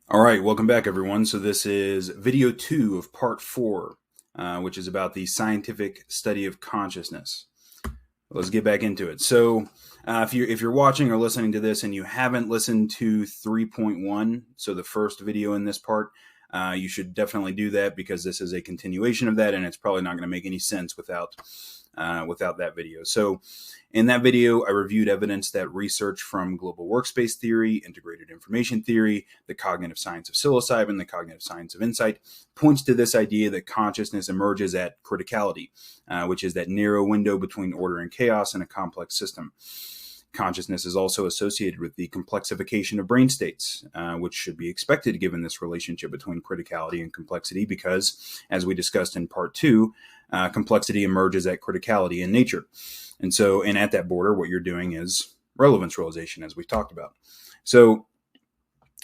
All right, welcome back, everyone. So this is video 2 of part 4, which is about the scientific study of consciousness. Let's get back into it. So if you're watching or listening to this and you haven't listened to 3.1, so the first video in this part, you should definitely do that because this is a continuation of that, and it's probably not going to make any sense without that video. So in that video, I reviewed evidence that research from global workspace theory, integrated information theory, the cognitive science of psilocybin, the cognitive science of insight, points to this idea that consciousness emerges at criticality, which is that narrow window between order and chaos in a complex system. Consciousness is also associated with the complexification of brain states, which should be expected given this relationship between criticality and complexity because, as we discussed in part 2, complexity emerges at criticality in nature. And at that border, what you're doing is relevance realization, as we've talked about. So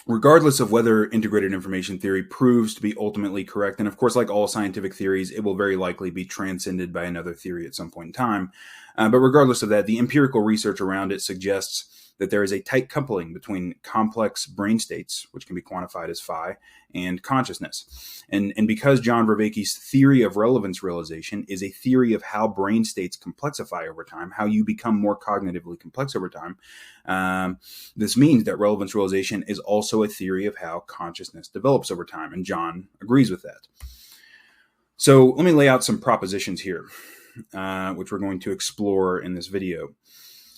regardless of whether integrated information theory proves to be ultimately correct, and of course, like all scientific theories, it will very likely be transcended by another theory at some point in time. But regardless of that, the empirical research around it suggests that there is a tight coupling between complex brain states, which can be quantified as phi, and consciousness. And because John Vervaeke's theory of relevance realization is a theory of how brain states complexify over time, how you become more cognitively complex over time, this means that relevance realization is also a theory of how consciousness develops over time, and John agrees with that. So let me lay out some propositions here, which we're going to explore in this video.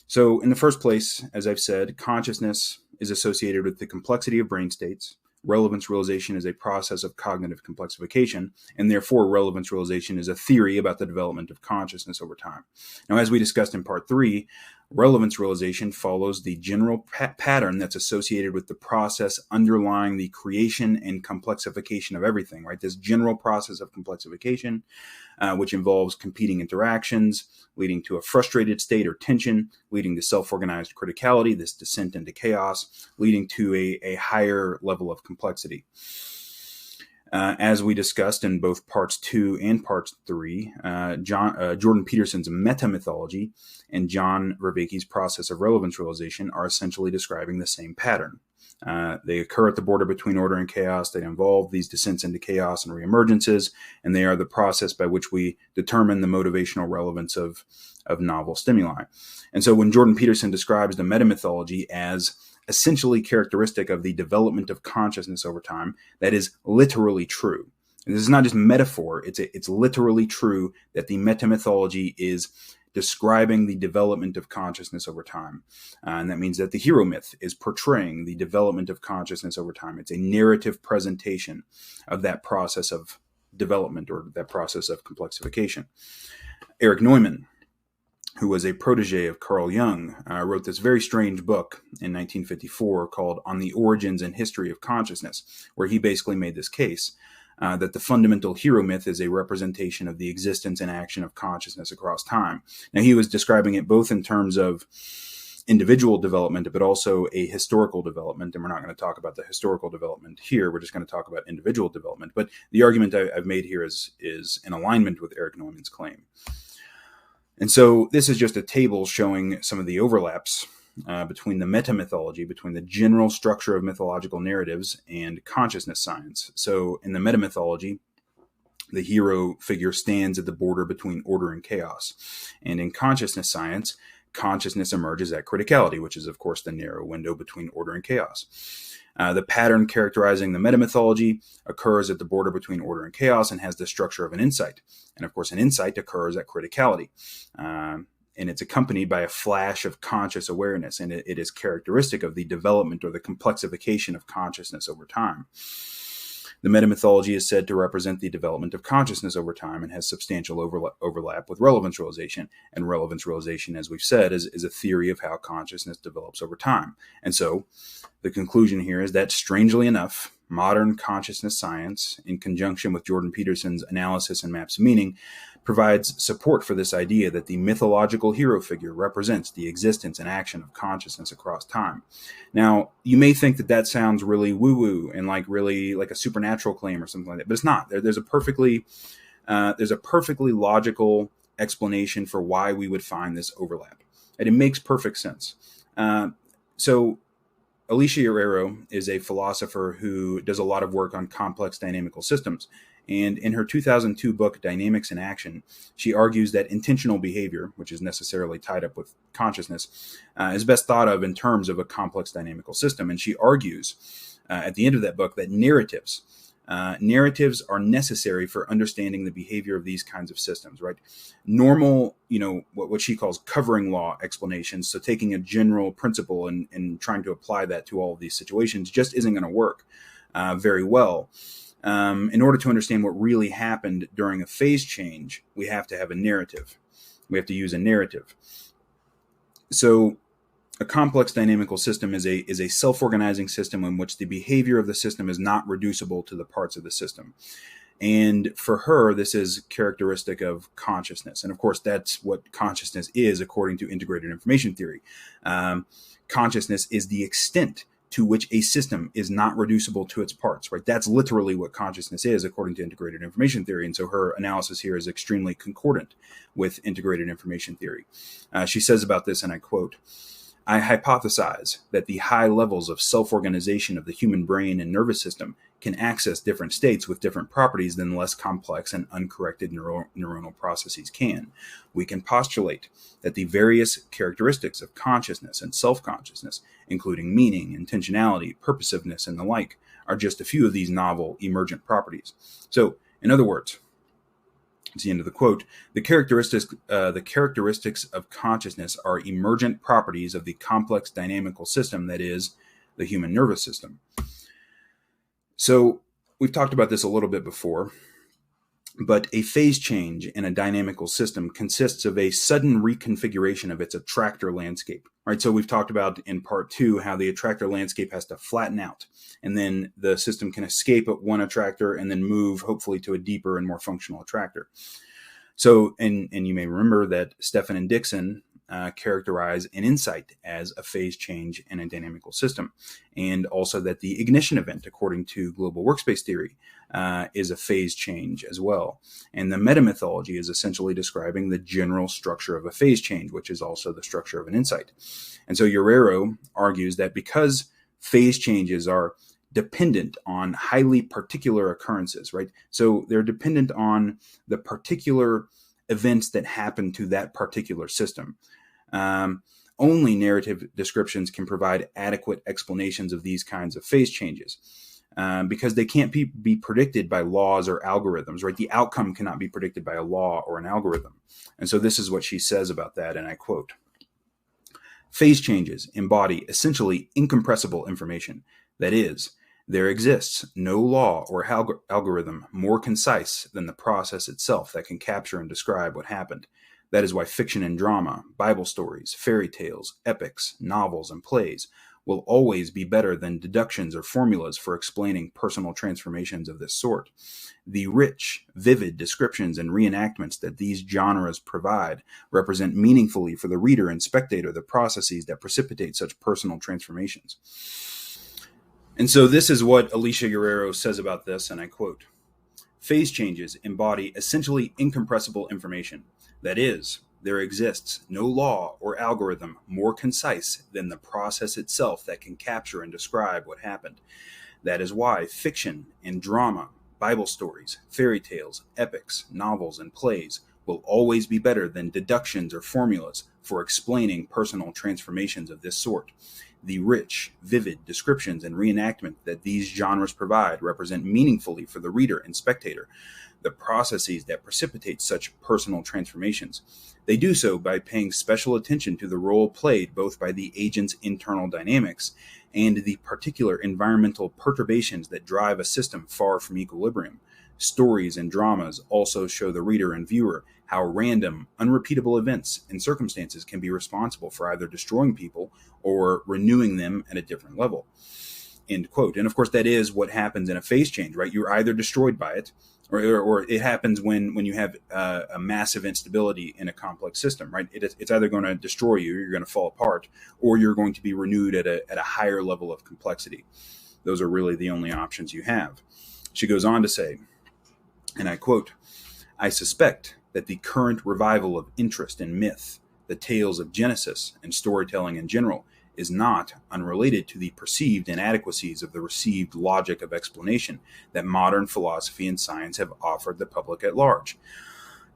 So in the first place, as I've said, consciousness is associated with the complexity of brain states. Relevance realization is a process of cognitive complexification, and therefore relevance realization is a theory about the development of consciousness over time. Now, as we discussed in part 3, relevance realization follows the general pattern that's associated with the process underlying the creation and complexification of everything, right? This general process of complexification, which involves competing interactions, leading to a frustrated state or tension, leading to self-organized criticality, this descent into chaos, leading to a higher level of complexity. As we discussed in both parts 2 and parts 3, Jordan Peterson's meta-mythology and John Vervaeke's process of relevance realization are essentially describing the same pattern. They occur at the border between order and chaos. They involve these descents into chaos and reemergences, and they are the process by which we determine the motivational relevance of novel stimuli. And so when Jordan Peterson describes the meta-mythology as essentially characteristic of the development of consciousness over time, that is literally true. And this is not just metaphor, it's literally true that the meta-mythology is describing the development of consciousness over time. And that means that the hero myth is portraying the development of consciousness over time. It's a narrative presentation of that process of development or that process of complexification. Erich Neumann, who was a protege of Carl Jung, wrote this very strange book in 1954 called On the Origins and History of Consciousness, where he basically made this case that the fundamental hero myth is a representation of the existence and action of consciousness across time. Now, he was describing it both in terms of individual development, but also a historical development. And we're not going to talk about the historical development here. We're just going to talk about individual development. But the argument I've made here is in alignment with Erich Neumann's claim. And so this is just a table showing some of the overlaps between the meta-mythology, between the general structure of mythological narratives and consciousness science. So in the meta-mythology, the hero figure stands at the border between order and chaos. And in consciousness science, consciousness emerges at criticality, which is, of course, the narrow window between order and chaos. The pattern characterizing the meta-mythology occurs at the border between order and chaos and has the structure of an insight. And of course, an insight occurs at criticality. And it's accompanied by a flash of conscious awareness. And it is characteristic of the development or the complexification of consciousness over time. The meta-mythology is said to represent the development of consciousness over time and has substantial overlap with relevance realization. And relevance realization, as we've said, is a theory of how consciousness develops over time. And so the conclusion here is that, strangely enough, modern consciousness science, in conjunction with Jordan Peterson's analysis and maps of meaning, provides support for this idea that the mythological hero figure represents the existence and action of consciousness across time. Now, you may think that sounds really woo-woo and really like a supernatural claim or something like that, but it's not. There's a perfectly logical explanation for why we would find this overlap, and it makes perfect sense. So Alicia Euro is a philosopher who does a lot of work on complex dynamical systems. And in her 2002 book, Dynamics in Action, she argues that intentional behavior, which is necessarily tied up with consciousness, is best thought of in terms of a complex dynamical system. And she argues at the end of that book that narratives are necessary for understanding the behavior of these kinds of systems, right? Normal, what she calls covering law explanations, so taking a general principle and trying to apply that to all of these situations just isn't going to work very well. In order to understand what really happened during a phase change, we have to have a narrative. We have to use a narrative. So a complex dynamical system is a self-organizing system in which the behavior of the system is not reducible to the parts of the system. And for her, this is characteristic of consciousness. And of course, that's what consciousness is according to integrated information theory. Consciousness is the extent to which a system is not reducible to its parts, right? That's literally what consciousness is according to integrated information theory. And so her analysis here is extremely concordant with integrated information theory. She says about this, and I quote, "I hypothesize that the high levels of self-organization of the human brain and nervous system can access different states with different properties than less complex and uncorrected neuronal processes can. We can postulate that the various characteristics of consciousness and self-consciousness, including meaning, intentionality, purposiveness, and the like, are just a few of these novel emergent properties." So, in other words, it's the end of the quote. The characteristics of consciousness are emergent properties of the complex dynamical system that is the human nervous system. So we've talked about this a little bit before, but a phase change in a dynamical system consists of a sudden reconfiguration of its attractor landscape. Right? So we've talked about in part 2 how the attractor landscape has to flatten out, and then the system can escape at one attractor and then move hopefully to a deeper and more functional attractor. So, and you may remember that Stephan and Dixon characterize an insight as a phase change in a dynamical system, and also that the ignition event, according to global workspace theory, is a phase change as well. And the metamythology is essentially describing the general structure of a phase change, which is also the structure of an insight. And so Juarrero argues that because phase changes are dependent on highly particular occurrences, right? So they're dependent on the particular events that happen to that particular system. Only narrative descriptions can provide adequate explanations of these kinds of phase changes because they can't be predicted by laws or algorithms, right? The outcome cannot be predicted by a law or an algorithm. And so this is what she says about that, and I quote, "Phase changes embody essentially incompressible information. That is, there exists no law or algorithm more concise than the process itself that can capture and describe what happened. That is why fiction and drama, Bible stories, fairy tales, epics, novels, and plays will always be better than deductions or formulas for explaining personal transformations of this sort. The rich, vivid descriptions and reenactments that these genres provide represent meaningfully for the reader and spectator the processes that precipitate such personal transformations." And so this is what Alicia Euro says about this, and I quote, "Phase changes embody essentially incompressible information. That is, there exists no law or algorithm more concise than the process itself that can capture and describe what happened. That is why fiction and drama, Bible stories, fairy tales, epics, novels, and plays will always be better than deductions or formulas for explaining personal transformations of this sort. The rich, vivid descriptions and reenactment that these genres provide represent meaningfully for the reader and spectator the processes that precipitate such personal transformations. They do so by paying special attention to the role played both by the agent's internal dynamics and the particular environmental perturbations that drive a system far from equilibrium. Stories and dramas also show the reader and viewer how random, unrepeatable events and circumstances can be responsible for either destroying people or renewing them at a different level." End quote. And of course, that is what happens in a phase change, right? You're either destroyed by it, or it happens when you have a massive instability in a complex system, right? It's either going to destroy you, you're going to fall apart, or you're going to be renewed at a higher level of complexity. Those are really the only options you have. She goes on to say, and I quote, "I suspect that the current revival of interest in myth, the tales of Genesis, and storytelling in general is not unrelated to the perceived inadequacies of the received logic of explanation that modern philosophy and science have offered the public at large.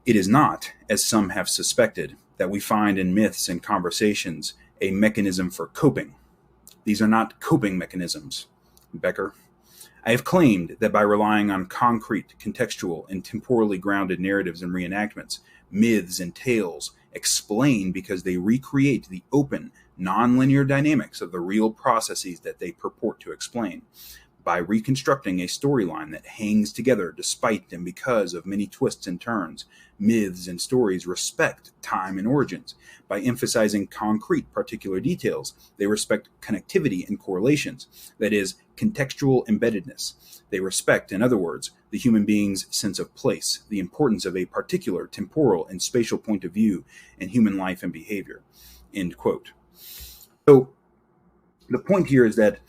It is not, as some have suspected, that we find in myths and conversations a mechanism for coping. These are not coping mechanisms. Becker. I have claimed that by relying on concrete, contextual, and temporally grounded narratives and reenactments, myths and tales explain because they recreate the open, nonlinear dynamics of the real processes that they purport to explain. By reconstructing a storyline that hangs together despite and because of many twists and turns, myths and stories respect time and origins. By emphasizing concrete particular details, they respect connectivity and correlations, that is, contextual embeddedness. They respect, in other words, the human being's sense of place, the importance of a particular temporal and spatial point of view in human life and behavior. End quote. So the point here is that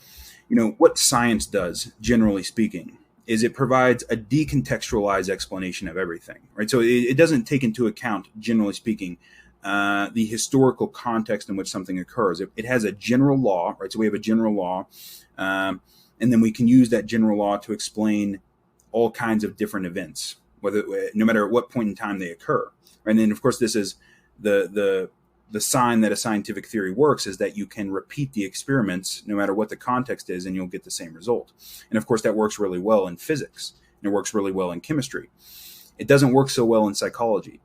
what science does, generally speaking, is it provides a decontextualized explanation of everything, right? So it doesn't take into account, generally speaking, the historical context in which something occurs. It has a general law, right? So we have a general law, and then we can use that general law to explain all kinds of different events, no matter at what point in time they occur. Right? And then, of course, this is the sign that a scientific theory works is that you can repeat the experiments no matter what the context is, and you'll get the same result. And of course, that works really well in physics, and it works really well in chemistry. It doesn't work so well in psychology,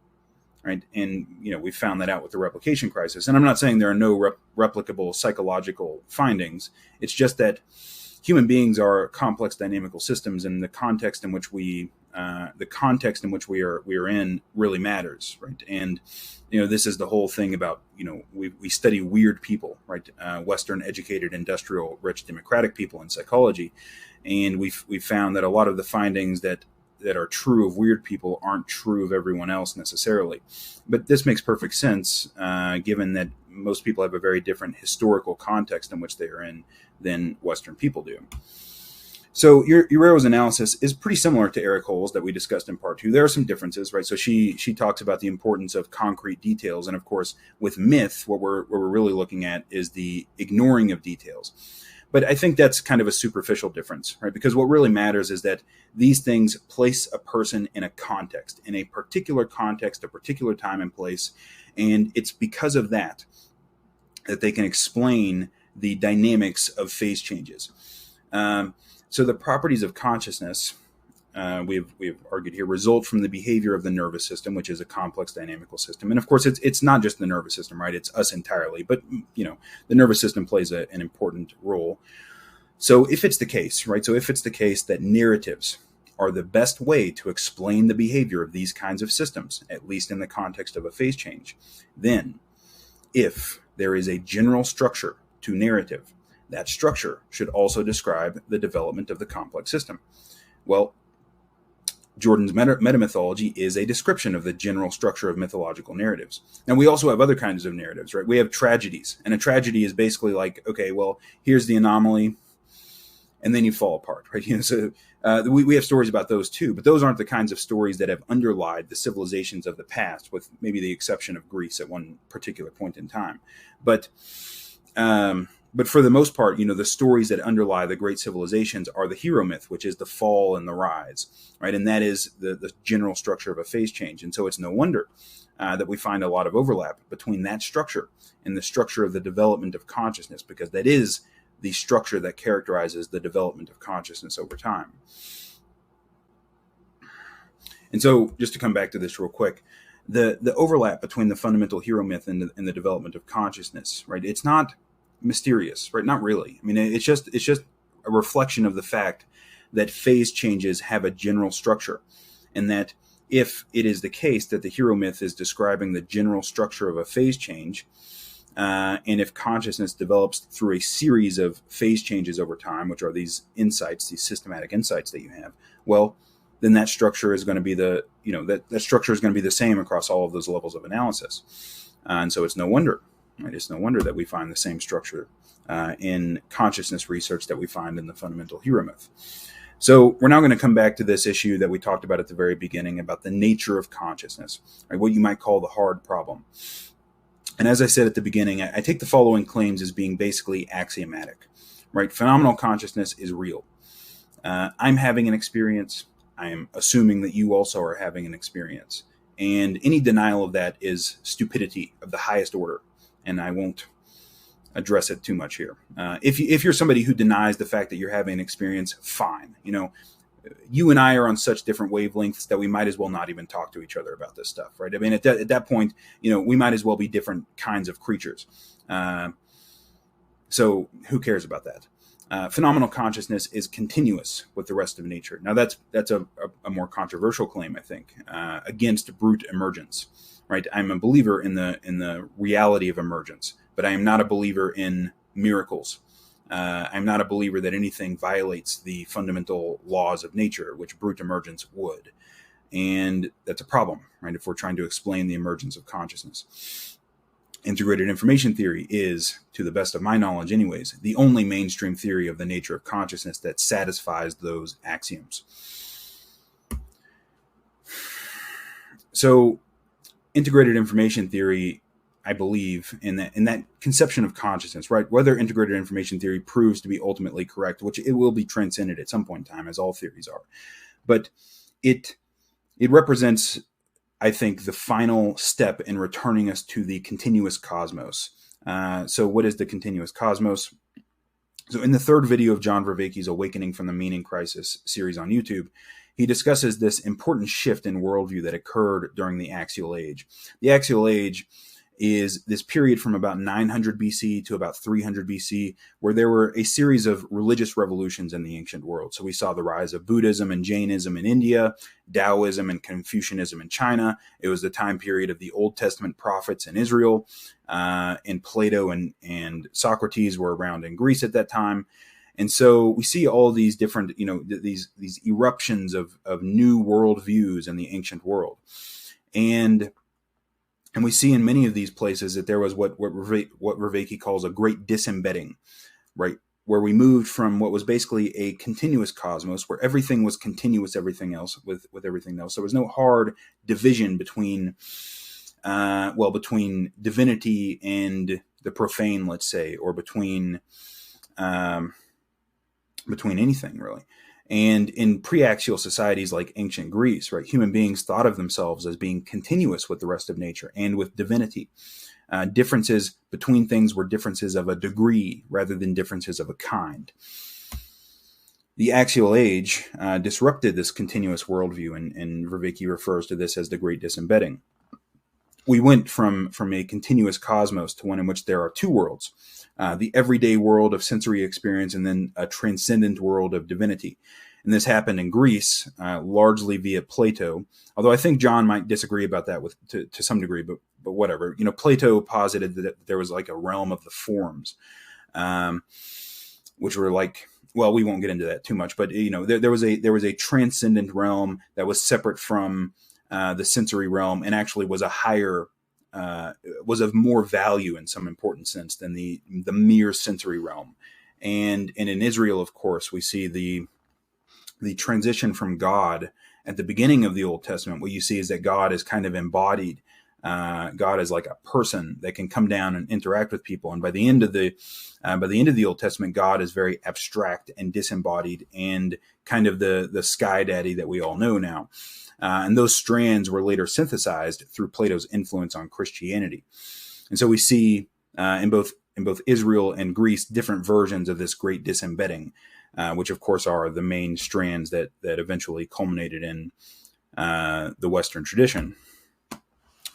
right? And we found that out with the replication crisis. And I'm not saying there are no replicable psychological findings. It's just that human beings are complex dynamical systems, and the context in which we are in really matters, right? And this is the whole thing about we study weird people, right? Western educated, industrial, rich, democratic people in psychology, and we found that a lot of the findings that are true of weird people aren't true of everyone else necessarily. But this makes perfect sense, given that most people have a very different historical context in which they are in than Western people do. So Juarrero's analysis is pretty similar to Eric Hole's that we discussed in part 2. There are some differences, right? So she talks about the importance of concrete details, and of course, with myth, what we're really looking at is the ignoring of details. But I think that's kind of a superficial difference, right? Because what really matters is that these things place a person in a context, in a particular context, a particular time and place, and it's because of that they can explain the dynamics of phase changes. So the properties of consciousness, we've argued here, result from the behavior of the nervous system, which is a complex dynamical system. And of course, it's not just the nervous system, right? It's us entirely. But, the nervous system plays an important role. So if it's the case, right? So if it's the case that narratives are the best way to explain the behavior of these kinds of systems, at least in the context of a phase change, then if there is a general structure to narrative, that structure should also describe the development of the complex system. Well, Jordan's metamythology is a description of the general structure of mythological narratives. And we also have other kinds of narratives, right? We have tragedies, and a tragedy is basically like, okay, well, here's the anomaly, and then you fall apart, right? So we have stories about those too, but those aren't the kinds of stories that have underlied the civilizations of the past, with maybe the exception of Greece at one particular point in time. But for the most part, the stories that underlie the great civilizations are the hero myth, which is the fall and the rise, right? And that is the general structure of a phase change. And so it's no wonder that we find a lot of overlap between that structure and the structure of the development of consciousness, because that is the structure that characterizes the development of consciousness over time. And so just to come back to this real quick, the overlap between the fundamental hero myth and the development of consciousness, right? It's not mysterious, right? Not really. I mean, it's just a reflection of the fact that phase changes have a general structure, and that if it is the case that the hero myth is describing the general structure of a phase change, and if consciousness develops through a series of phase changes over time, which are these insights, these systematic insights that you have, well, then that structure is going to be that structure is going to be the same across all of those levels of analysis. And so it's no wonder, right? It's no wonder that we find the same structure in consciousness research that we find in the fundamental hero myth. So we're now going to come back to this issue that we talked about at the very beginning about the nature of consciousness, right? What you might call the hard problem. And as I said at the beginning, I take the following claims as being basically axiomatic, right? Phenomenal consciousness is real. I'm having an experience. I am assuming that you also are having an experience. And any denial of that is stupidity of the highest order. And I won't address it too much here. If you're somebody who denies the fact that you're having an experience, fine. You and I are on such different wavelengths that we might as well not even talk to each other about this stuff, right? I mean, at that point, we might as well be different kinds of creatures. So who cares about that? Phenomenal consciousness is continuous with the rest of nature. Now, that's a more controversial claim, I think, against brute emergence, right? I'm a believer in the reality of emergence, but I am not a believer in miracles. I'm not a believer that anything violates the fundamental laws of nature, which brute emergence would. And that's a problem, right? If we're trying to explain the emergence of consciousness. Integrated information theory is, to the best of my knowledge anyways, the only mainstream theory of the nature of consciousness that satisfies those axioms. So, integrated information theory, I believe, in that conception of consciousness, right? Whether integrated information theory proves to be ultimately correct, which it will be transcended at some point in time, as all theories are. But it represents, I think, the final step in returning us to the continuous cosmos. So what is the continuous cosmos? So in the third video of John Vervaeke's Awakening from the Meaning Crisis series on YouTube, he discusses this important shift in worldview that occurred during the Axial Age. The Axial Age is this period from about 900 BC to about 300 BC, where there were a series of religious revolutions in the ancient world. So we saw the rise of Buddhism and Jainism in India, Taoism and Confucianism in China. It was the time period of the Old Testament prophets in Israel, and Plato and Socrates were around in Greece at that time. And so we see all these different, these eruptions of new worldviews in the ancient world. And we see in many of these places that there was what Vervaeke calls a great disembedding, right? Where we moved from what was basically a continuous cosmos, where everything was continuous, everything else with everything else. There was no hard division between divinity and the profane, let's say, or between anything really. And in pre-axial societies like ancient Greece, right, human beings thought of themselves as being continuous with the rest of nature and with divinity. Differences between things were differences of a degree rather than differences of a kind. The Axial Age disrupted this continuous worldview, and Vervaeke refers to this as the Great Disembedding. We went from a continuous cosmos to one in which there are two worlds. The everyday world of sensory experience and then a transcendent world of divinity. And this happened in Greece, largely via Plato, although I think John might disagree about that to some degree, but whatever. Plato posited that there was like a realm of the forms, which were like, well, we won't get into that too much, but there was a transcendent realm that was separate from the sensory realm and actually was a higher was of more value in some important sense than the mere sensory realm. And in Israel, of course, we see the transition from God at the beginning of the Old Testament. What you see is that God is kind of embodied. God is like a person that can come down and interact with people. And by the end of the Old Testament, God is very abstract and disembodied and kind of the sky daddy that we all know now. And those strands were later synthesized through Plato's influence on Christianity. And so we see in both Israel and Greece different versions of this great disembedding, which of course are the main strands that eventually culminated in the Western tradition.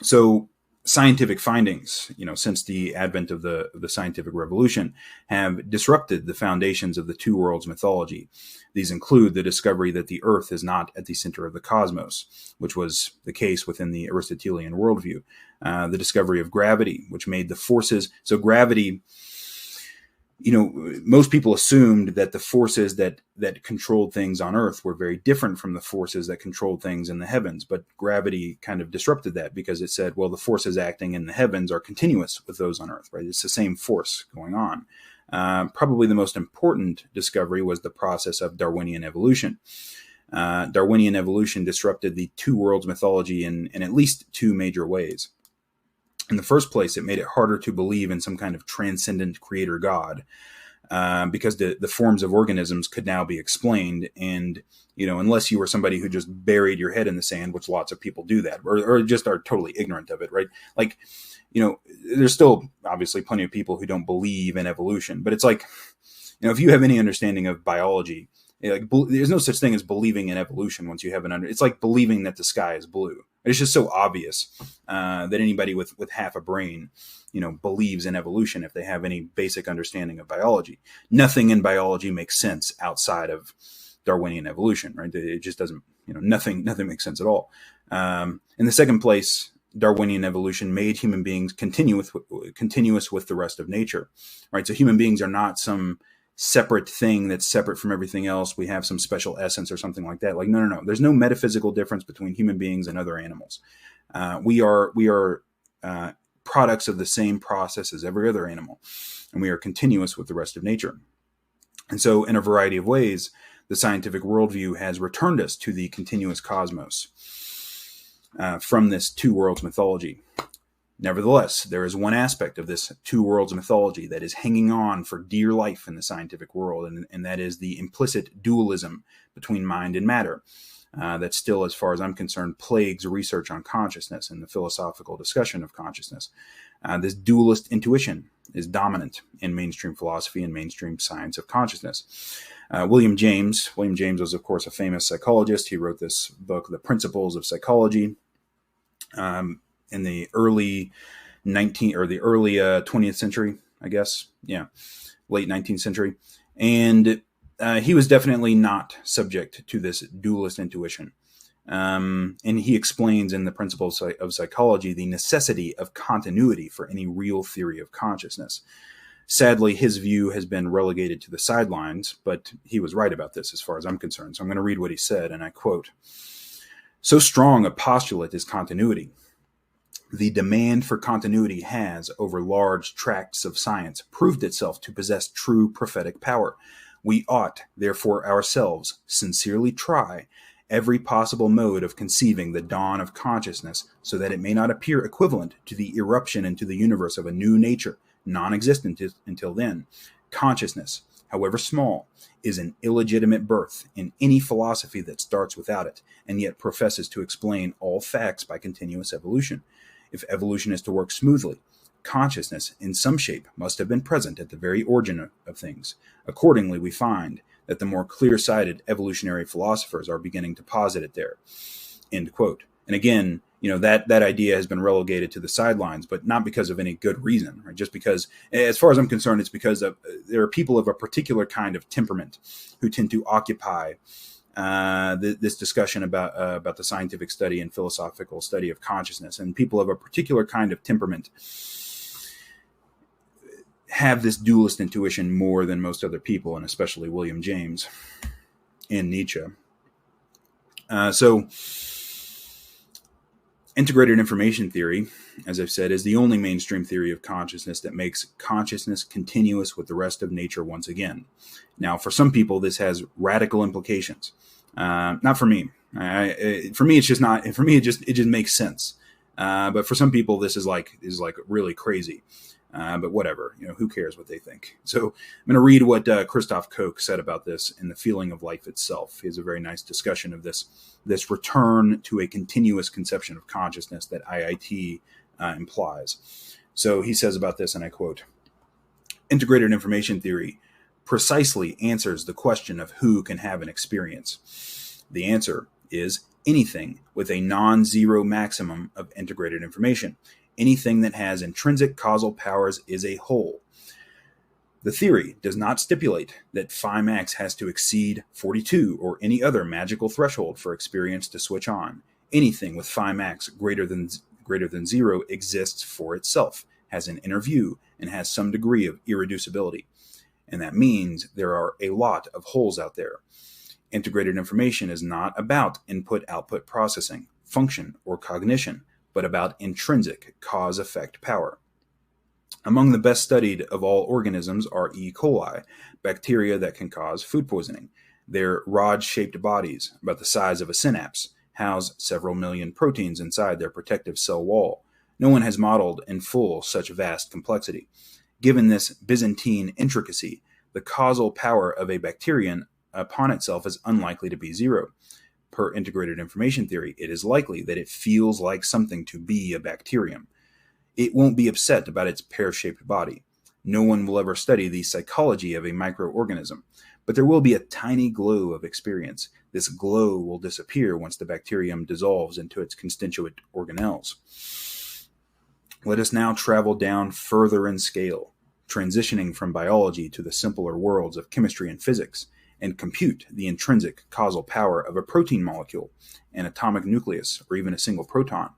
So scientific findings, since the advent of the scientific revolution, have disrupted the foundations of the two worlds mythology. These include the discovery that the Earth is not at the center of the cosmos, which was the case within the Aristotelian worldview. The discovery of gravity, which made the forces. So gravity, most people assumed that the forces that controlled things on Earth were very different from the forces that controlled things in the heavens. But gravity kind of disrupted that because it said, well, the forces acting in the heavens are continuous with those on Earth, right? It's the same force going on. Probably the most important discovery was the process of Darwinian evolution. Darwinian evolution disrupted the two worlds mythology in at least two major ways. In the first place, it made it harder to believe in some kind of transcendent creator God, because the forms of organisms could now be explained. And, unless you were somebody who just buried your head in the sand, which lots of people do that, or just are totally ignorant of it, right? Like, there's still obviously plenty of people who don't believe in evolution, but it's like, if you have any understanding of biology, there's no such thing as believing in evolution once you have it's like believing that the sky is blue. It's just so obvious that anybody with half a brain, believes in evolution if they have any basic understanding of biology. Nothing in biology makes sense outside of Darwinian evolution, right? It just doesn't, nothing makes sense at all. In the second place, Darwinian evolution made human beings continuous with the rest of nature, right? So human beings are not some separate thing that's separate from everything else. We have some special essence or something like that. Like, no. There's no metaphysical difference between human beings and other animals. We are products of the same process as every other animal, and we are continuous with the rest of nature. And so in a variety of ways, the scientific worldview has returned us to the continuous cosmos from this two worlds mythology. Nevertheless, there is one aspect of this two worlds mythology that is hanging on for dear life in the scientific world, and that is the implicit dualism between mind and matter that still, as far as I'm concerned, plagues research on consciousness and the philosophical discussion of consciousness. This dualist intuition is dominant in mainstream philosophy and mainstream science of consciousness. William James was, of course, a famous psychologist. He wrote this book, The Principles of Psychology, in the early 20th century, I guess. Yeah, late 19th century. And he was definitely not subject to this dualist intuition. And he explains in The Principles of Psychology the necessity of continuity for any real theory of consciousness. Sadly, his view has been relegated to the sidelines, but he was right about this as far as I'm concerned. So I'm going to read what he said, and I quote, "So strong a postulate is continuity. The demand for continuity has, over large tracts of science, proved itself to possess true prophetic power. We ought, therefore, ourselves sincerely try every possible mode of conceiving the dawn of consciousness, so that it may not appear equivalent to the irruption into the universe of a new nature, non-existent until then. Consciousness, however small, is an illegitimate birth in any philosophy that starts without it, and yet professes to explain all facts by continuous evolution. If evolution is to work smoothly, consciousness in some shape must have been present at the very origin of things. Accordingly, we find that the more clear-sighted evolutionary philosophers are beginning to posit it there." End quote. And again, that idea has been relegated to the sidelines, but not because of any good reason, right? Just because, as far as I'm concerned, it's because there are people of a particular kind of temperament who tend to occupy this discussion about the scientific study and philosophical study of consciousness. And people of a particular kind of temperament have this dualist intuition more than most other people, and especially William James and Nietzsche. So integrated information theory, as I've said, is the only mainstream theory of consciousness that makes consciousness continuous with the rest of nature once again. Now, for some people, this has radical implications. Not for me. For me, it's just not. For me, it just makes sense. But for some people, this is like really crazy. But whatever, who cares what they think? So I'm going to read what Christoph Koch said about this in The Feeling of Life Itself. He has a very nice discussion of this return to a continuous conception of consciousness that IIT implies. So he says about this, and I quote, "Integrated information theory precisely answers the question of who can have an experience. The answer is anything with a non-zero maximum of integrated information. Anything that has intrinsic causal powers is a whole. The theory does not stipulate that phi max has to exceed 42 or any other magical threshold for experience to switch on. Anything with phi max greater than 0 exists for itself, has an inner view, and has some degree of irreducibility. And that means there are a lot of holes out there. Integrated information is not about input-output processing, function, or cognition, but about intrinsic cause-effect power. Among the best studied of all organisms are E. coli, bacteria that can cause food poisoning. Their rod-shaped bodies, about the size of a synapse, house several million proteins inside their protective cell wall. No one has modeled in full such vast complexity. Given this Byzantine intricacy, the causal power of a bacterium upon itself is unlikely to be zero. Per integrated information theory, it is likely that it feels like something to be a bacterium. It won't be upset about its pear-shaped body. No one will ever study the psychology of a microorganism, but there will be a tiny glow of experience. This glow will disappear once the bacterium dissolves into its constituent organelles. Let us now travel down further in scale, transitioning from biology to the simpler worlds of chemistry and physics, and compute the intrinsic causal power of a protein molecule, an atomic nucleus, or even a single proton.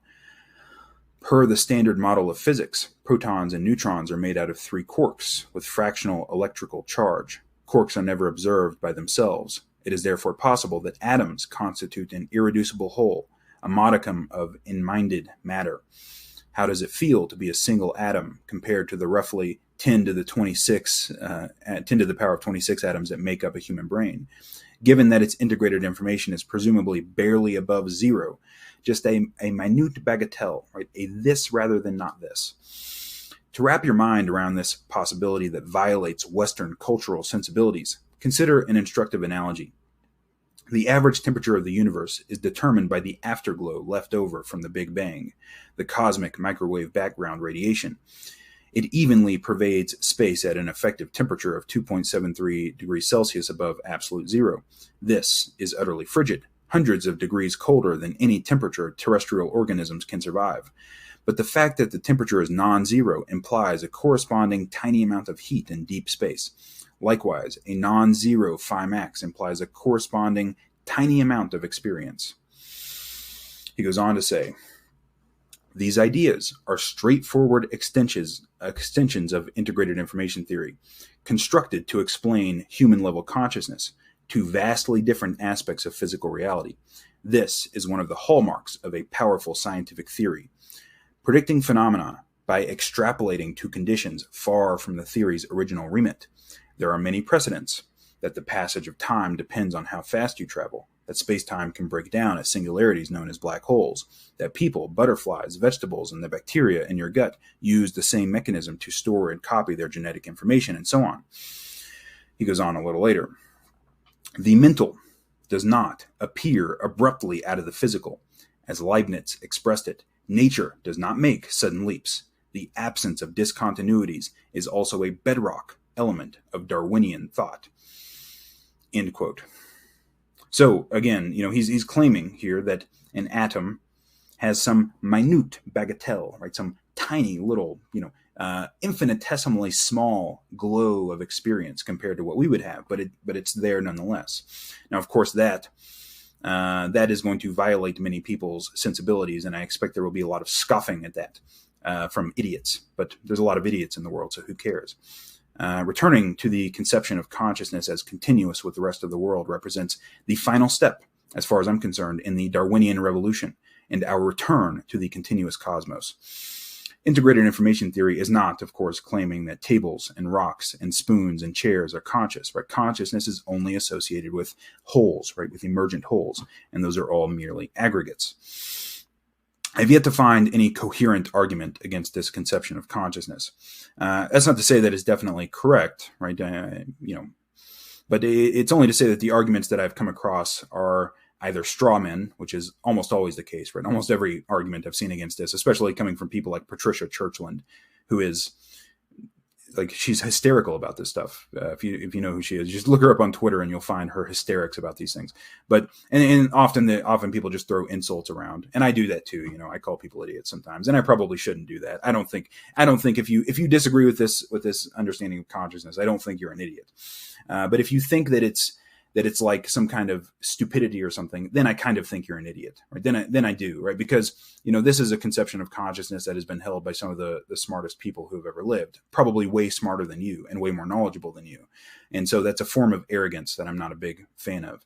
Per the standard model of physics, protons and neutrons are made out of 3 quarks with fractional electrical charge. Quarks are never observed by themselves. It is therefore possible that atoms constitute an irreducible whole, a modicum of in-minded matter. How does it feel to be a single atom compared to the roughly 10 to the power of 26 atoms that make up a human brain? Given that its integrated information is presumably barely above zero, just a minute bagatelle, right? A this rather than not this. To wrap your mind around this possibility that violates Western cultural sensibilities, consider an instructive analogy. The average temperature of the universe is determined by the afterglow left over from the Big Bang, the cosmic microwave background radiation. It evenly pervades space at an effective temperature of 2.73 degrees Celsius above absolute zero. This is utterly frigid, hundreds of degrees colder than any temperature terrestrial organisms can survive. But the fact that the temperature is non-zero implies a corresponding tiny amount of heat in deep space. Likewise, a non-zero phi max implies a corresponding tiny amount of experience. He goes on to say, these ideas are straightforward extensions of integrated information theory, constructed to explain human-level consciousness, two vastly different aspects of physical reality. This is one of the hallmarks of a powerful scientific theory. Predicting phenomena by extrapolating to conditions far from the theory's original remit. There are many precedents that the passage of time depends on how fast you travel, that space-time can break down at singularities known as black holes, that people, butterflies, vegetables, and the bacteria in your gut use the same mechanism to store and copy their genetic information, and so on. He goes on a little later. The mental does not appear abruptly out of the physical. As Leibniz expressed it, nature does not make sudden leaps. The absence of discontinuities is also a bedrock element of Darwinian thought. End quote. So again, he's claiming here that an atom has some minute bagatelle, right? Some tiny little, infinitesimally small glow of experience compared to what we would have, but it's there nonetheless. Now, of course, that is going to violate many people's sensibilities, and I expect there will be a lot of scoffing at that from idiots. But there's a lot of idiots in the world, so who cares? Returning to the conception of consciousness as continuous with the rest of the world represents the final step, as far as I'm concerned, in the Darwinian revolution and our return to the continuous cosmos. Integrated information theory is not, of course, claiming that tables and rocks and spoons and chairs are conscious, right? Consciousness is only associated with wholes, right? With emergent wholes, and those are all merely aggregates. I've yet to find any coherent argument against this conception of consciousness. That's not to say that it's definitely correct, right? But it's only to say that the arguments that I've come across are either straw men, which is almost always the case, right? Almost every argument I've seen against this, especially coming from people like Patricia Churchland, who is she's hysterical about this stuff. If you know who she is, just look her up on Twitter and you'll find her hysterics about these things. But and often people just throw insults around, and I do that too. I call people idiots sometimes, and I probably shouldn't do that. I don't think if you disagree with this understanding of consciousness, I don't think you're an idiot. But if you think that it's like some kind of stupidity or something, then I kind of think you're an idiot, right? Then I do, right? Because, this is a conception of consciousness that has been held by some of the smartest people who have ever lived, probably way smarter than you and way more knowledgeable than you. And so that's a form of arrogance that I'm not a big fan of.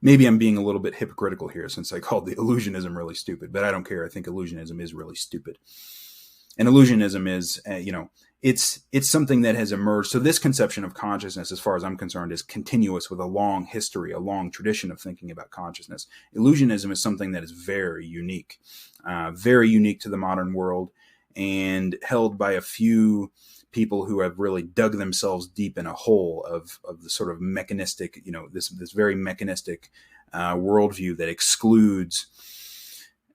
Maybe I'm being a little bit hypocritical here since I called the illusionism really stupid, but I don't care. I think illusionism is really stupid. And illusionism is, it's something that has emerged. So this conception of consciousness, as far as I'm concerned, is continuous with a long history, a long tradition of thinking about consciousness. Illusionism is something that is very unique to the modern world, and held by a few people who have really dug themselves deep in a hole of the sort of mechanistic, this very mechanistic worldview that excludes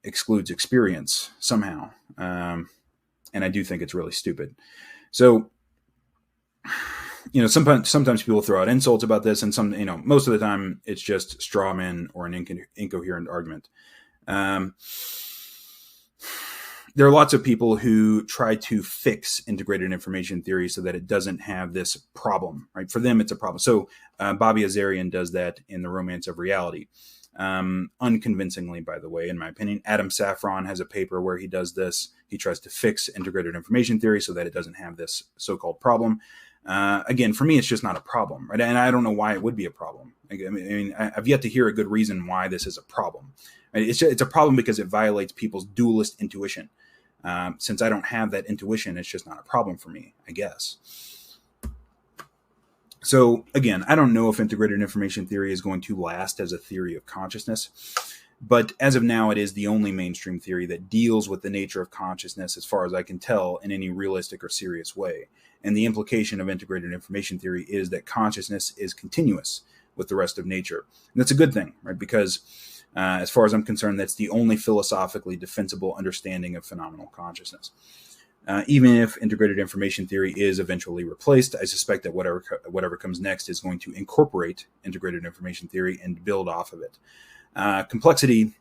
experience somehow. And I do think it's really stupid. So, sometimes people throw out insults about this, and most of the time it's just straw men or an incoherent argument. There are lots of people who try to fix integrated information theory so that it doesn't have this problem, right? For them, it's a problem. So Bobby Azarian does that in The Romance of Reality. Unconvincingly, by the way, in my opinion. Adam Safron has a paper where he does this. He tries to fix integrated information theory so that it doesn't have this so-called problem. Again, for me, it's just not a problem, right? And I don't know why it would be a problem. I've yet to hear a good reason why this is a problem. Right? It's a problem because it violates people's dualist intuition. Since I don't have that intuition, it's just not a problem for me, I guess. So again, I don't know if integrated information theory is going to last as a theory of consciousness, but as of now, it is the only mainstream theory that deals with the nature of consciousness, as far as I can tell, in any realistic or serious way. And the implication of integrated information theory is that consciousness is continuous with the rest of nature. And that's a good thing, right? Because as far as I'm concerned, that's the only philosophically defensible understanding of phenomenal consciousness. Even if integrated information theory is eventually replaced, I suspect that whatever comes next is going to incorporate integrated information theory and build off of it. Complexity,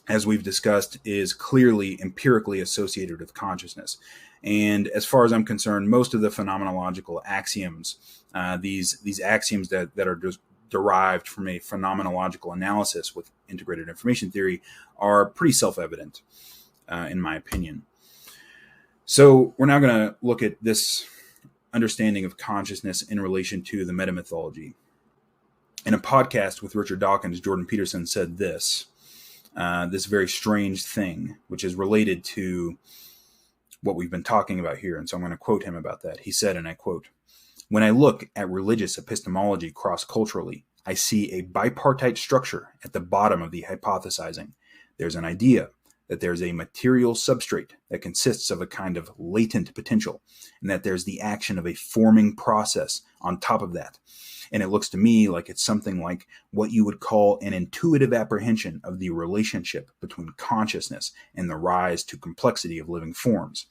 as we've discussed, is clearly empirically associated with consciousness. And as far as I'm concerned, most of the phenomenological axioms, these axioms that are just derived from a phenomenological analysis with integrated information theory, are pretty self-evident, in my opinion. So we're now going to look at this understanding of consciousness in relation to the metamythology. In a podcast with Richard Dawkins, Jordan Peterson said this very strange thing, which is related to what we've been talking about here. And so I'm going to quote him about that. He said, and I quote, "When I look at religious epistemology cross-culturally, I see a bipartite structure at the bottom of the hypothesizing. There's an idea that there's a material substrate that consists of a kind of latent potential, and that there's the action of a forming process on top of that. And it looks to me like it's something like what you would call an intuitive apprehension of the relationship between consciousness and the rise to complexity of living forms.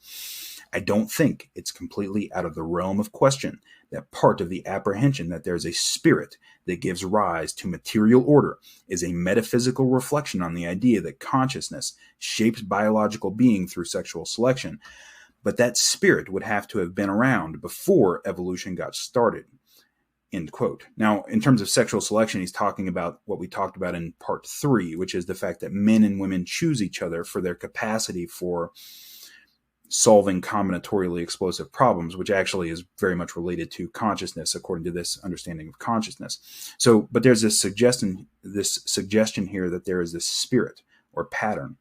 I don't think it's completely out of the realm of question that part of the apprehension that there's a spirit that gives rise to material order is a metaphysical reflection on the idea that consciousness shapes biological being through sexual selection, but that spirit would have to have been around before evolution got started." End quote. Now, in terms of sexual selection, he's talking about what we talked about in part 3, which is the fact that men and women choose each other for their capacity for solving combinatorially explosive problems, which actually is very much related to consciousness, according to this understanding of consciousness. So, but there's this suggestion here that there is this spirit or pattern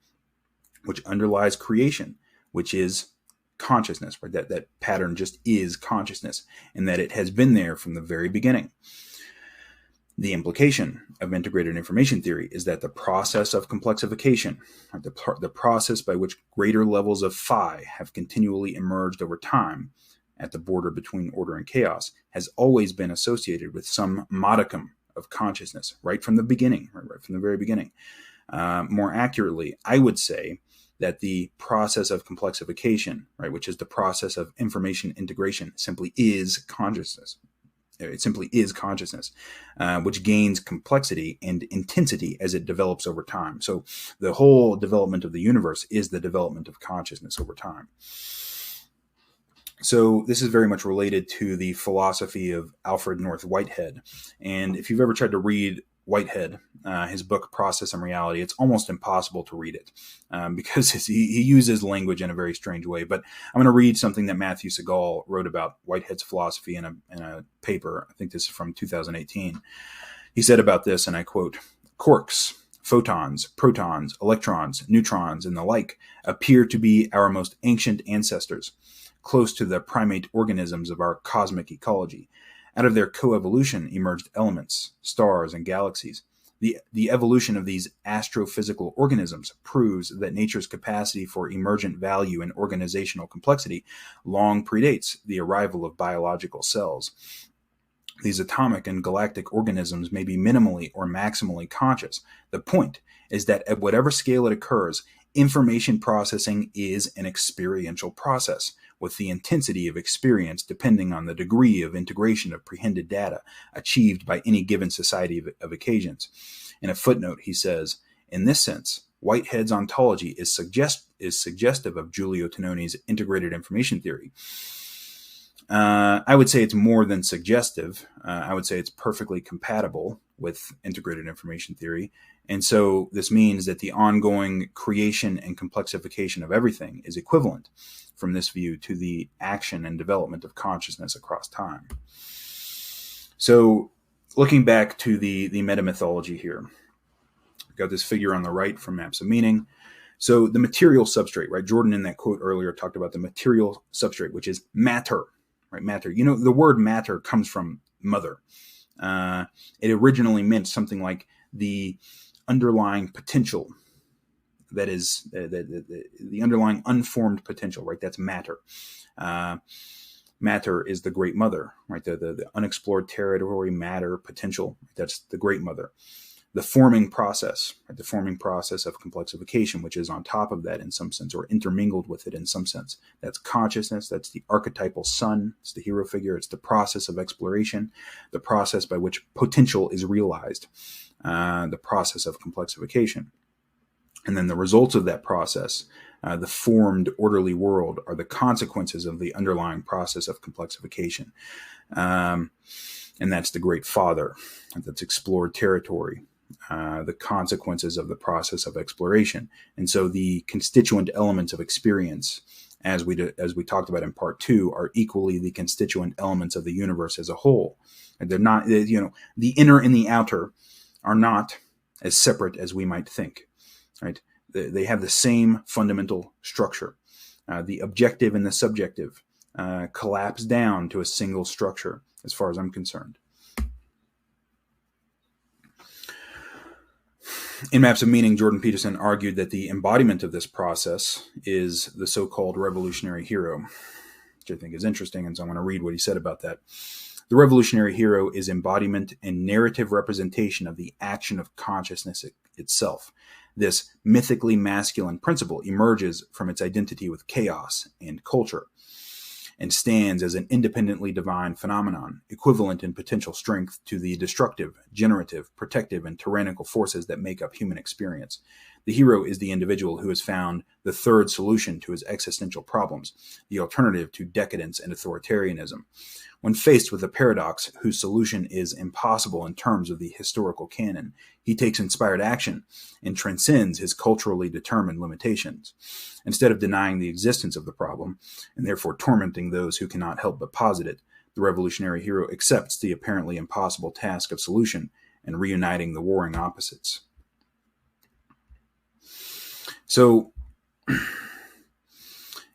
which underlies creation, which is consciousness, right? That pattern just is consciousness, and that it has been there from the very beginning. The implication of integrated information theory is that the process of complexification, the process by which greater levels of phi have continually emerged over time at the border between order and chaos, has always been associated with some modicum of consciousness right from the beginning, right from the very beginning. More accurately, I would say that the process of complexification, right, which is the process of information integration, simply is consciousness. It simply is consciousness, which gains complexity and intensity as it develops over time. So the whole development of the universe is the development of consciousness over time. So this is very much related to the philosophy of Alfred North Whitehead. And if you've ever tried to read Whitehead, his book Process and Reality, it's almost impossible to read it because he uses language in a very strange way. But I'm going to read something that Matthew Segal wrote about Whitehead's philosophy in a paper. I think this is from 2018. He said about this, and I quote, "Quarks, photons, protons, electrons, neutrons, and the like appear to be our most ancient ancestors. close to the primate organisms of our cosmic ecology. Out of their coevolution emerged elements, stars, and galaxies. The evolution of these astrophysical organisms proves that nature's capacity for emergent value and organizational complexity long predates the arrival of biological cells. These atomic and galactic organisms may be minimally or maximally conscious. The point is that at whatever scale it occurs, information processing is an experiential process, with the intensity of experience depending on the degree of integration of prehended data achieved by any given society of occasions. In a footnote, he says, in this sense, Whitehead's ontology is suggestive of Giulio Tononi's integrated information theory. I would say it's more than suggestive. I would say it's perfectly compatible with integrated information theory. And so this means that the ongoing creation and complexification of everything is equivalent from this view to the action and development of consciousness across time. So looking back to the metamythology here, we've got this figure on the right from Maps of Meaning. So the material substrate, right? Jordan in that quote earlier talked about the material substrate, which is matter, right? Matter. You know, the word matter comes from mother. It originally meant something like the underlying potential, that is the underlying unformed potential, right? That's matter. Matter is the great mother, right? The unexplored territory, matter, potential, that's the great mother. The forming process, right? The forming process of complexification, which is on top of that in some sense, or intermingled with it in some sense. That's consciousness. That's the archetypal son. It's the hero figure. It's the process of exploration, the process by which potential is realized, the process of complexification. And then the results of that process, the formed orderly world, are the consequences of the underlying process of complexification. And that's the great father. That's explored territory, the consequences of the process of exploration. And so the constituent elements of experience, as we talked about in part 2, are equally the constituent elements of the universe as a whole. And they're not, the inner and the outer are not as separate as we might think. Right? They have the same fundamental structure. The objective and the subjective collapse down to a single structure, as far as I'm concerned. In Maps of Meaning, Jordan Peterson argued that the embodiment of this process is the so-called revolutionary hero, which I think is interesting, and so I'm going to read what he said about that. The revolutionary hero is embodiment and narrative representation of the action of consciousness itself. This mythically masculine principle emerges from its identity with chaos and culture and stands as an independently divine phenomenon, equivalent in potential strength to the destructive, generative, protective, and tyrannical forces that make up human experience. The hero is the individual who has found the third solution to his existential problems, the alternative to decadence and authoritarianism. When faced with a paradox whose solution is impossible in terms of the historical canon, he takes inspired action and transcends his culturally determined limitations. Instead of denying the existence of the problem, and therefore tormenting those who cannot help but posit it, the revolutionary hero accepts the apparently impossible task of solution and reuniting the warring opposites. So,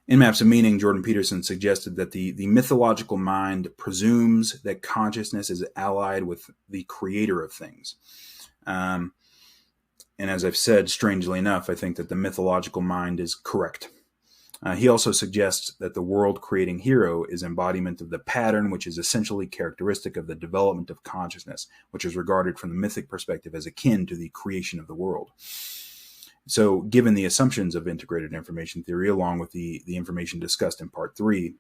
in Maps of Meaning, Jordan Peterson suggested that the mythological mind presumes that consciousness is allied with the creator of things. And as I've said, strangely enough, I think that the mythological mind is correct. He also suggests that the world-creating hero is embodiment of the pattern which is essentially characteristic of the development of consciousness, which is regarded from the mythic perspective as akin to the creation of the world. So given the assumptions of integrated information theory, along with the information discussed in part 3,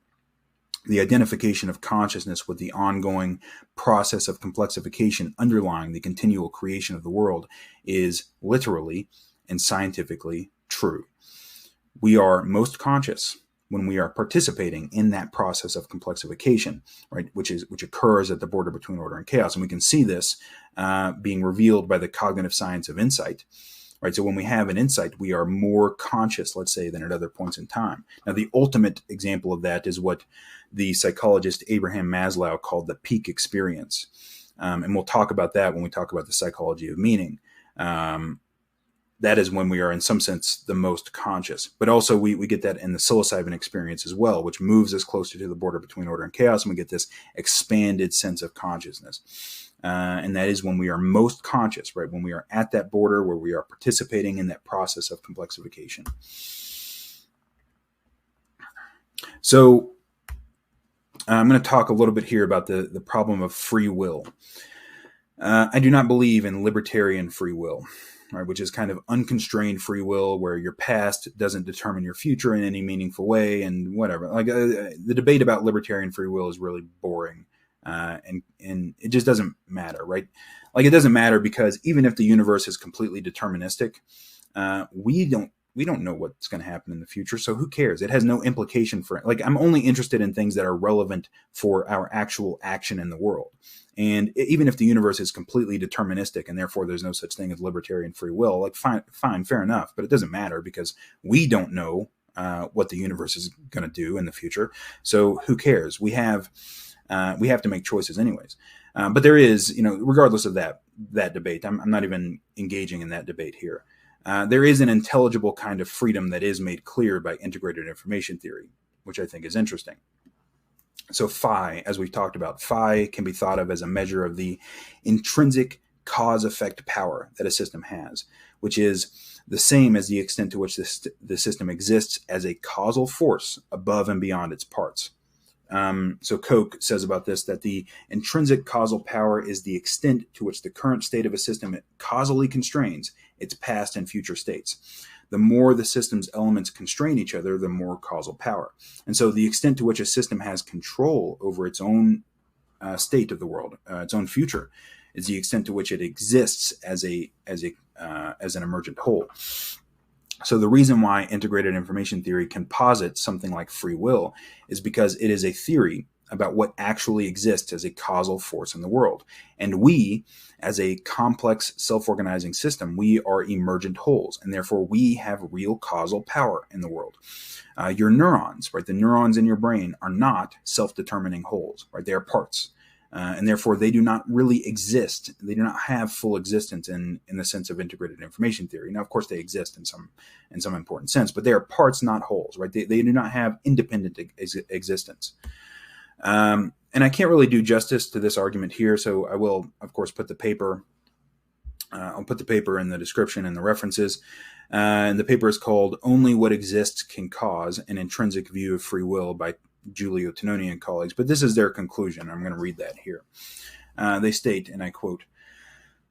the identification of consciousness with the ongoing process of complexification underlying the continual creation of the world is literally and scientifically true. We are most conscious when we are participating in that process of complexification, right, which occurs at the border between order and chaos. And we can see this being revealed by the cognitive science of insight. Right, so when we have an insight, we are more conscious, let's say, than at other points in time. Now, the ultimate example of that is what the psychologist Abraham Maslow called the peak experience. And we'll talk about that when we talk about the psychology of meaning. that is when we are, in some sense, the most conscious. But also we get that in the psilocybin experience as well, which moves us closer to the border between order and chaos, and we get this expanded sense of consciousness. And that is when we are most conscious, right? When we are at that border where we are participating in that process of complexification. So I'm going to talk a little bit here about the problem of free will. I do not believe in libertarian free will, right, which is kind of unconstrained free will where your past doesn't determine your future in any meaningful way and whatever. Like the debate about libertarian free will is really boring. And it just doesn't matter, right? Like it doesn't matter because even if the universe is completely deterministic, we don't know what's going to happen in the future. So who cares? It has no implication for it. Like I'm only interested in things that are relevant for our actual action in the world. And even if the universe is completely deterministic and therefore there's no such thing as libertarian free will, like fine, fair enough. But it doesn't matter because we don't know what the universe is going to do in the future. So who cares? We have to make choices anyways. But there is, regardless of that debate, I'm not even engaging in that debate here. There is an intelligible kind of freedom that is made clear by integrated information theory, which I think is interesting. So phi, as we've talked about, phi can be thought of as a measure of the intrinsic cause-effect power that a system has, which is the same as the extent to which the system exists as a causal force above and beyond its parts. So Koch says about this that the intrinsic causal power is the extent to which the current state of a system causally constrains its past and future states. The more the system's elements constrain each other, the more causal power. And so the extent to which a system has control over its own state of the world, its own future, is the extent to which it exists as an emergent whole. So the reason why integrated information theory can posit something like free will is because it is a theory about what actually exists as a causal force in the world. And we, as a complex self-organizing system, we are emergent wholes, and therefore we have real causal power in the world. Your neurons, right, the neurons in your brain are not self-determining wholes, right? They are parts. And therefore, they do not really exist. They do not have full existence in the sense of integrated information theory. Now, of course, they exist in some important sense, but they are parts, not wholes, right? They do not have independent existence. And I can't really do justice to this argument here, so I will, of course, put the paper. I'll put the paper in the description and the references. And the paper is called "Only What Exists Can Cause: An Intrinsic View of Free Will" by Giulio Tononi and colleagues, but this is their conclusion. I'm going to read that here. They state, and I quote,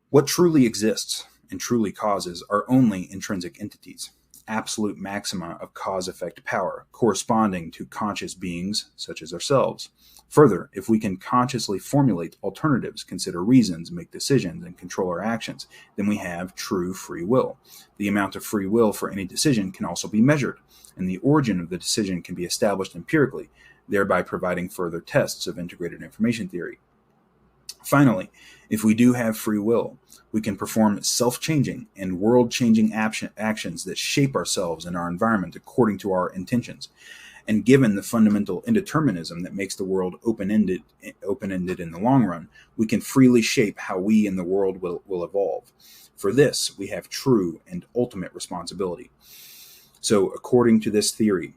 "What truly exists and truly causes are only intrinsic entities, absolute maxima of cause-effect power, corresponding to conscious beings such as ourselves. Further, if we can consciously formulate alternatives, consider reasons, make decisions, and control our actions, then we have true free will. The amount of free will for any decision can also be measured, and the origin of the decision can be established empirically, thereby providing further tests of integrated information theory. Finally, if we do have free will, we can perform self-changing and world-changing actions that shape ourselves and our environment according to our intentions. And given the fundamental indeterminism that makes the world open-ended in the long run, we can freely shape how we and the world will evolve. For this, we have true and ultimate responsibility." So according to this theory,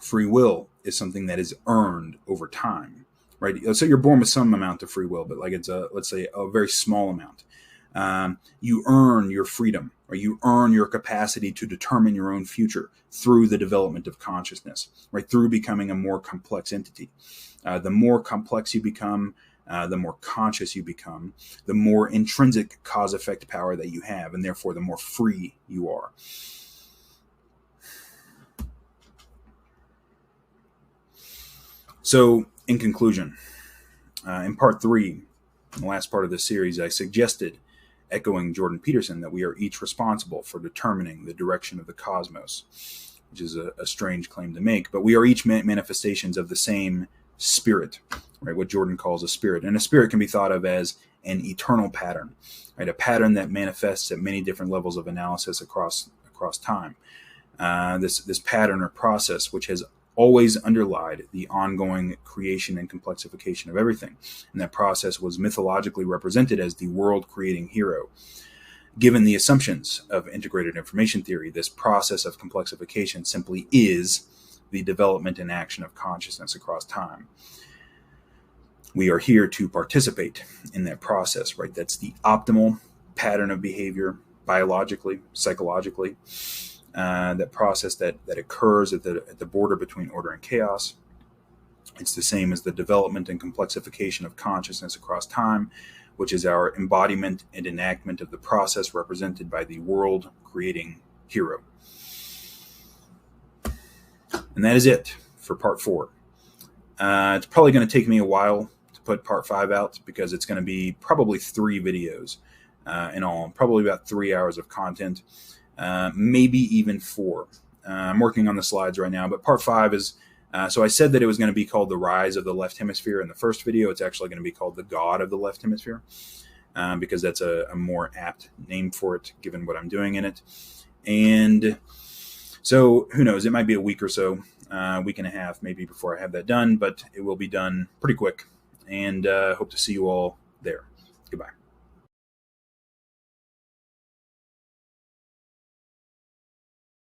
free will is something that is earned over time, right? So you're born with some amount of free will, but like it's let's say a very small amount. You earn your freedom, or you earn your capacity to determine your own future through the development of consciousness, right? Through becoming a more complex entity. The more complex you become, the more conscious you become, the more intrinsic cause-effect power that you have, and therefore the more free you are. So, in conclusion, in part 3, the last part of this series, I suggested, echoing Jordan Peterson, that we are each responsible for determining the direction of the cosmos, which is a strange claim to make, but we are each manifestations of the same spirit, right? What Jordan calls a spirit. And a spirit can be thought of as an eternal pattern, right? A pattern that manifests at many different levels of analysis across time. This pattern or process, which has always underlied the ongoing creation and complexification of everything. And that process was mythologically represented as the world-creating hero. Given the assumptions of integrated information theory, this process of complexification simply is the development and action of consciousness across time. We are here to participate in that process, right? That's the optimal pattern of behavior, biologically, psychologically, that process that occurs at the border between order and chaos. It's the same as the development and complexification of consciousness across time, which is our embodiment and enactment of the process represented by the world-creating hero. And that is it for part 4. It's probably going to take me a while to put part 5 out because it's going to be probably 3 videos in all, probably about 3 hours of content, maybe even 4. I'm working on the slides right now, but part 5 is, so I said that it was going to be called The Rise of the Left Hemisphere in the first video. It's actually going to be called The God of the Left Hemisphere, because that's a more apt name for it, given what I'm doing in it. And so who knows, it might be a week or so, week and a half maybe before I have that done, but it will be done pretty quick. And hope to see you all there. Goodbye.